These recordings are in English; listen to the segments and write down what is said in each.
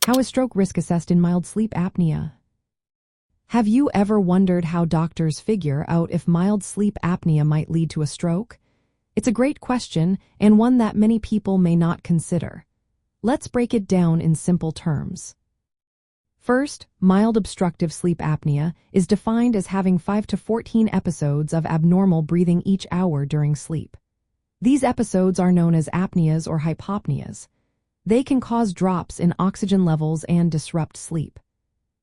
How is stroke risk assessed in mild sleep apnea? Have you ever wondered how doctors figure out if mild sleep apnea might lead to a stroke? It's a great question, and one that many people may not consider. Let's break it down in simple terms. First, mild obstructive sleep apnea is defined as having 5 to 14 episodes of abnormal breathing each hour during sleep. These episodes are known as apneas or hypopneas. They can cause drops in oxygen levels and disrupt sleep.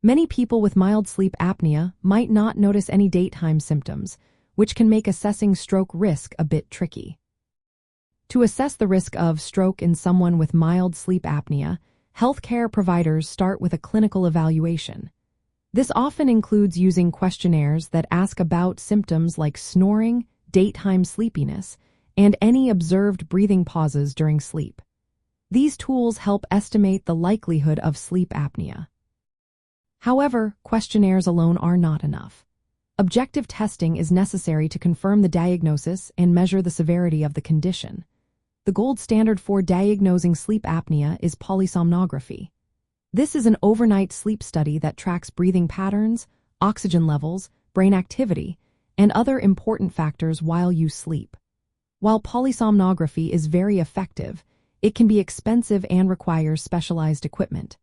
Many people with mild sleep apnea might not notice any daytime symptoms, which can make assessing stroke risk a bit tricky. To assess the risk of stroke in someone with mild sleep apnea, healthcare providers start with a clinical evaluation. This often includes using questionnaires that ask about symptoms like snoring, daytime sleepiness, and any observed breathing pauses during sleep. These tools help estimate the likelihood of sleep apnea. However, questionnaires alone are not enough. Objective testing is necessary to confirm the diagnosis and measure the severity of the condition. The gold standard for diagnosing sleep apnea is polysomnography. This is an overnight sleep study that tracks breathing patterns, oxygen levels, brain activity, and other important factors while you sleep. While polysomnography is very effective, it can be expensive and requires specialized equipment.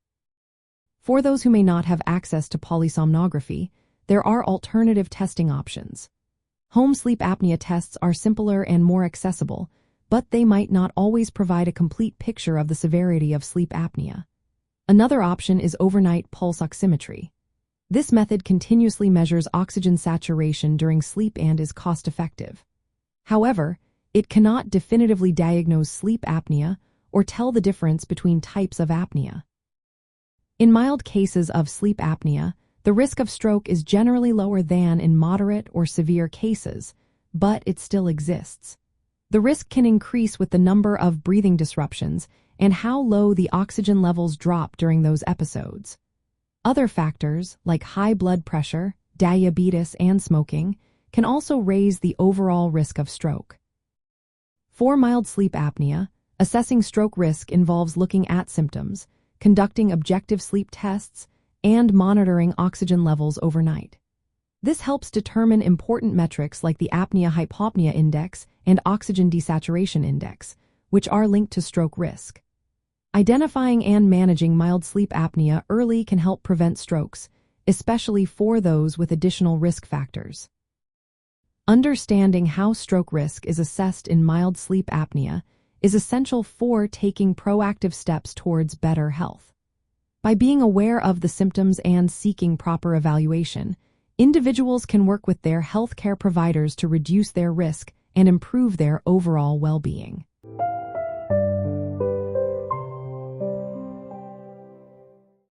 For those who may not have access to polysomnography, there are alternative testing options. Home sleep apnea tests are simpler and more accessible, but they might not always provide a complete picture of the severity of sleep apnea. Another option is overnight pulse oximetry. This method continuously measures oxygen saturation during sleep and is cost-effective. However, it cannot definitively diagnose sleep apnea or tell the difference between types of apnea. In mild cases of sleep apnea, the risk of stroke is generally lower than in moderate or severe cases, but it still exists. The risk can increase with the number of breathing disruptions and how low the oxygen levels drop during those episodes. Other factors, like high blood pressure, diabetes, and smoking, can also raise the overall risk of stroke. For mild sleep apnea, assessing stroke risk involves looking at symptoms, conducting objective sleep tests, and monitoring oxygen levels overnight. This helps determine important metrics like the apnea-hypopnea index and oxygen desaturation index, which are linked to stroke risk. Identifying and managing mild sleep apnea early can help prevent strokes, especially for those with additional risk factors. Understanding how stroke risk is assessed in mild sleep apnea is essential for taking proactive steps towards better health. By being aware of the symptoms and seeking proper evaluation, individuals can work with their healthcare providers to reduce their risk and improve their overall well-being.